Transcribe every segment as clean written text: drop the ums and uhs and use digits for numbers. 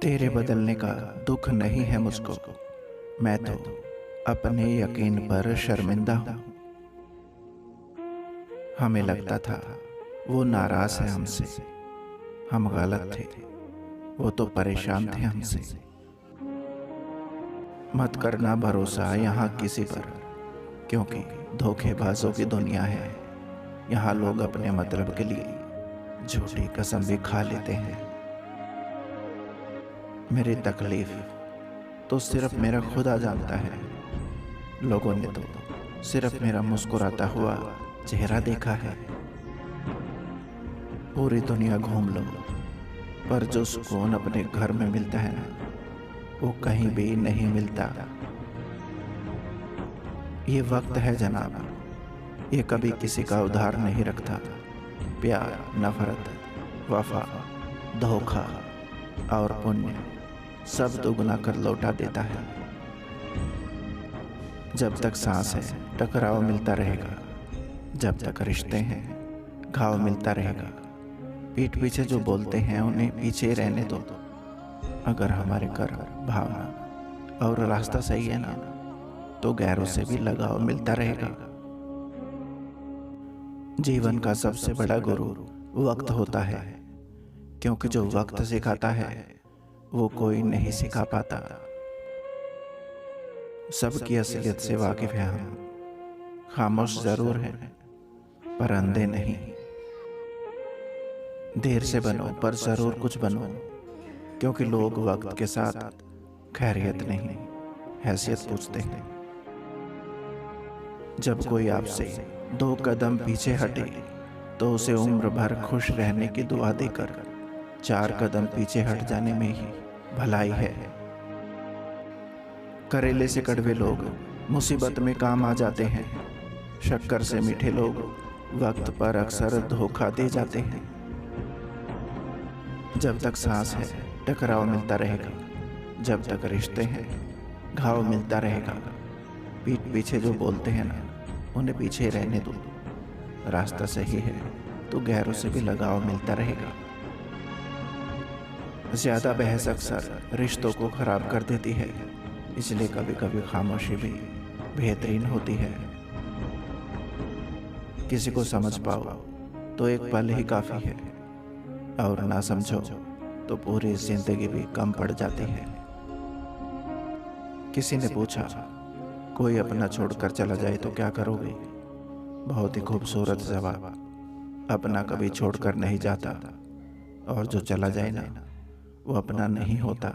तेरे बदलने का दुख नहीं है मुझको, मैं तो अपने यकीन पर शर्मिंदा हूँ। हमें लगता था वो नाराज है हमसे, हम गलत थे, वो तो परेशान थे हमसे। मत करना भरोसा यहाँ किसी पर, क्योंकि धोखेबाजों की दुनिया है। यहाँ लोग अपने मतलब के लिए झूठी कसम भी खा लेते हैं। मेरी तकलीफ तो सिर्फ मेरा खुदा जानता है। लोगों ने तो सिर्फ मेरा मुस्कुराता हुआ चेहरा देखा है। पूरी दुनिया घूम लो, पर जो सुकून अपने घर में मिलता है ना, वो कहीं भी नहीं मिलता। ये वक्त है जनाब, ये कभी किसी का उधार नहीं रखता। प्यार, नफरत, वफा, धोखा और पुण्य सब दोगुना कर लौटा देता है। जब तक सांस है टकराव मिलता रहेगा, जब तक रिश्ते हैं घाव मिलता रहेगा। पीठ पीछे जो बोलते हैं उन्हें पीछे रहने दो। अगर हमारे कर्म, भावना और रास्ता सही है ना, तो गैरों से भी लगाव मिलता रहेगा। जीवन का सबसे बड़ा गुरु वक्त होता है, क्योंकि जो वक्त सिखाता है वो कोई नहीं सिखा पाता। सबकी असलियत से वाकिफ है हम, खामोश जरूर हैं पर अंधे नहीं। देर से बनो पर जरूर कुछ बनो, क्योंकि लोग वक्त के साथ खैरियत नहीं हैसियत पूछते हैं। जब कोई आपसे 2 कदम पीछे हटे, तो उसे उम्र भर खुश रहने की दुआ देकर 4 कदम पीछे हट जाने में ही भलाई है। करेले से कड़वे लोग मुसीबत में काम आ जाते हैं, शक्कर से मीठे लोग वक्त पर अक्सर धोखा दे जाते हैं। जब तक सांस है टकराव मिलता रहेगा, जब तक रिश्ते हैं घाव मिलता रहेगा। पीठ पीछे जो बोलते हैं ना, उन्हें पीछे रहने दो। रास्ता सही है तो गैरों से भी लगाव मिलता रहेगा। ज्यादा बहस अक्सर रिश्तों को खराब कर देती है, इसलिए कभी कभी खामोशी भी बेहतरीन होती है। किसी को समझ पाओ तो एक पल ही काफी है, और ना समझो तो पूरी जिंदगी भी कम पड़ जाती है। किसी ने पूछा, कोई अपना छोड़कर चला जाए तो क्या करोगे? बहुत ही खूबसूरत जवाब, अपना कभी छोड़कर नहीं जाता, और जो चला जाए ना, वो अपना नहीं होता।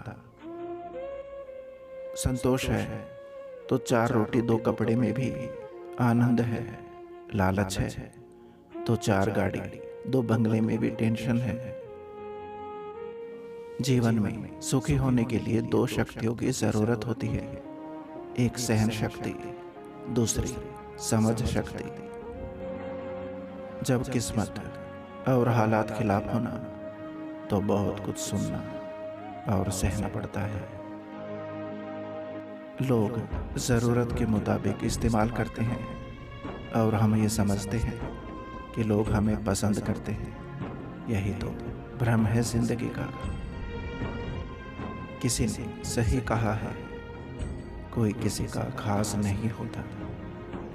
संतोष है तो 4 रोटी 2 कपड़े में भी आनंद है। लालच है तो 4 गाड़ी 2 बंगले में भी टेंशन है। जीवन में सुखी होने के लिए 2 शक्तियों की जरूरत होती है, एक सहन शक्ति, दूसरी समझ शक्ति। जब किस्मत और हालात खिलाफ होना, तो बहुत कुछ सुनना और सहना पड़ता है। लोग जरूरत के मुताबिक इस्तेमाल करते हैं, और हम ये समझते हैं कि लोग हमें पसंद करते हैं। यही तो भ्रम है जिंदगी का। किसी ने सही कहा है, कोई किसी का खास नहीं होता।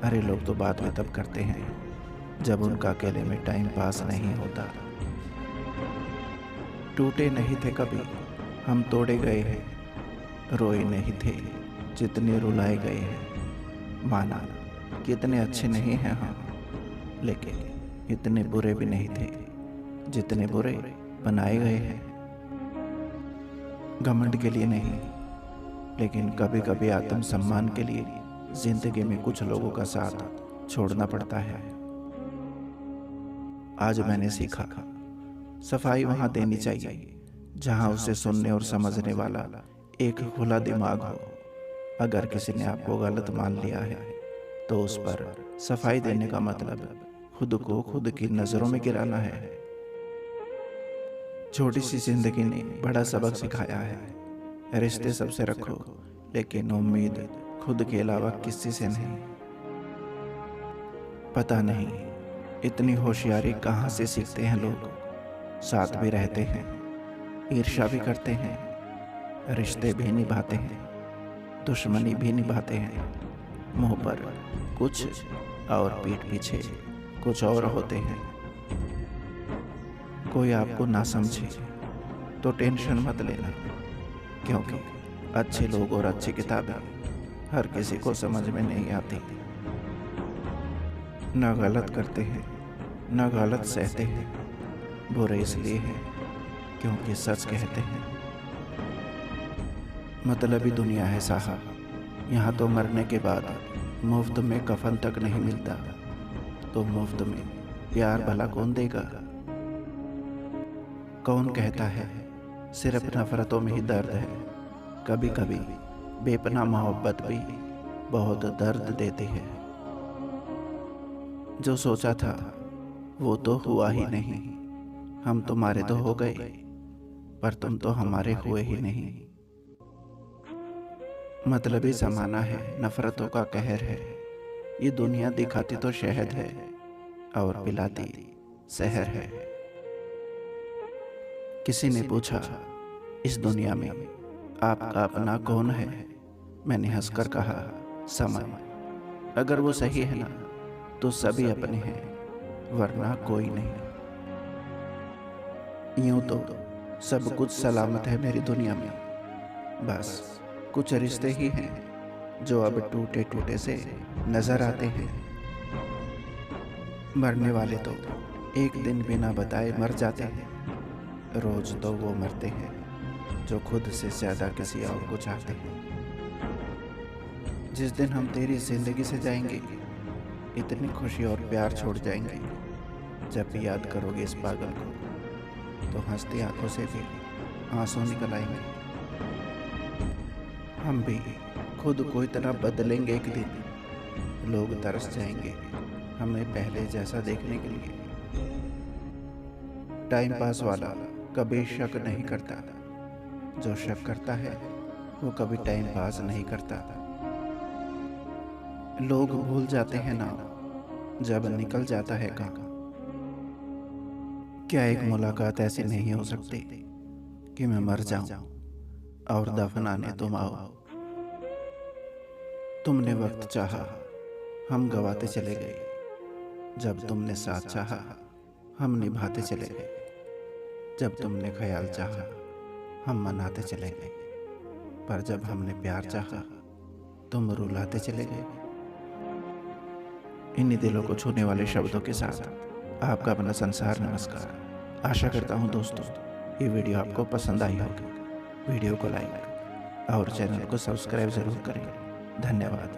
अरे लोग तो बात में तब करते हैं जब उनका अकेले में टाइम पास नहीं होता। टूटे नहीं थे कभी हम तोड़े गए हैं, रोए नहीं थे जितने रुलाए गए हैं। माना कितने अच्छे नहीं हैं हम, लेकिन इतने बुरे भी नहीं थे जितने बुरे बनाए गए हैं। घमंड के लिए नहीं, लेकिन कभी कभी आत्म सम्मान के लिए जिंदगी में कुछ लोगों का साथ छोड़ना पड़ता है। आज मैंने सीखा, सफाई वहां देनी चाहिए जहां उसे सुनने और समझने वाला एक खुला दिमाग हो। अगर किसी ने आपको गलत मान लिया है, तो उस पर सफाई देने का मतलब खुद को खुद की नजरों में गिराना है। छोटी सी जिंदगी ने बड़ा सबक सिखाया है, रिश्ते सबसे रखो, लेकिन उम्मीद खुद के अलावा किसी से नहीं। पता नहीं इतनी होशियारी कहाँ से सीखते हैं लोग। साथ भी रहते हैं, ईर्ष्या भी करते हैं, रिश्ते भी निभाते हैं, दुश्मनी भी निभाते हैं। मुंह पर कुछ और पीठ पीछे कुछ और होते हैं। कोई आपको ना समझे तो टेंशन मत लेना, क्योंकि अच्छे लोग और अच्छी किताबें हर किसी को समझ में नहीं आती। न गलत करते हैं न गलत सहते हैं, बुरे इसलिए हैं क्योंकि सच कहते हैं। मतलबी दुनिया है साहब, यहाँ तो मरने के बाद मुफ्त में कफन तक नहीं मिलता, तो मुफ्त में प्यार भला कौन देगा? कौन कहता है सिर्फ नफरतों में ही दर्द है? कभी कभी बेपनाह मोहब्बत भी बहुत दर्द देती है। जो सोचा था वो तो हुआ ही नहीं, हम तुम्हारे तो हो गए, पर तुम तो हमारे हुए ही नहीं। मतलबी ज़माना है, नफरतों का कहर है, ये दुनिया दिखाती तो शहद है और पिलाती सहर है। किसी ने पूछा इस दुनिया में आपका अपना कौन है? मैंने हंसकर कहा समय। अगर वो सही है ना तो सभी अपने हैं, वरना कोई नहीं। यूं तो सब कुछ सलामत है मेरी दुनिया में, बस कुछ रिश्ते ही हैं जो अब टूटे टूटे से नजर आते हैं। मरने वाले तो एक दिन बिना बताए मर जाते हैं, रोज तो वो मरते हैं जो खुद से ज्यादा किसी और को चाहते हैं। जिस दिन हम तेरी जिंदगी से जाएंगे, इतनी खुशी और प्यार छोड़ जाएंगे, जब भी याद करोगे इस पागल को तो हंसती आंखों से भी आंसू निकल आएंगे। हम भी खुद को इतना बदलेंगे एक दिन, लोग तरस जाएंगे हमें पहले जैसा देखने के लिए। टाइम पास वाला कभी शक नहीं करता, जो शक करता है वो कभी टाइम पास नहीं करता। लोग भूल जाते हैं ना जब निकल जाता है काम। क्या एक मुलाकात ऐसी नहीं हो सकती कि मैं मर जाऊं और दफनाने तुम आओ? तुमने वक्त चाहा, हम गवाते चले गए। जब तुमने साथ चाहा, हम निभाते चले गए। जब तुमने ख्याल चाहा, हम मनाते चले गए। पर जब हमने प्यार चाहा, तुम रुलाते चले गए। इन्हीं दिलों को छूने वाले शब्दों के साथ आपका अपना संसार नमस्कार। आशा करता हूँ दोस्तों ये वीडियो आपको पसंद आई होगी। वीडियो को लाइक और चैनल को सब्सक्राइब जरूर करें। धन्यवाद।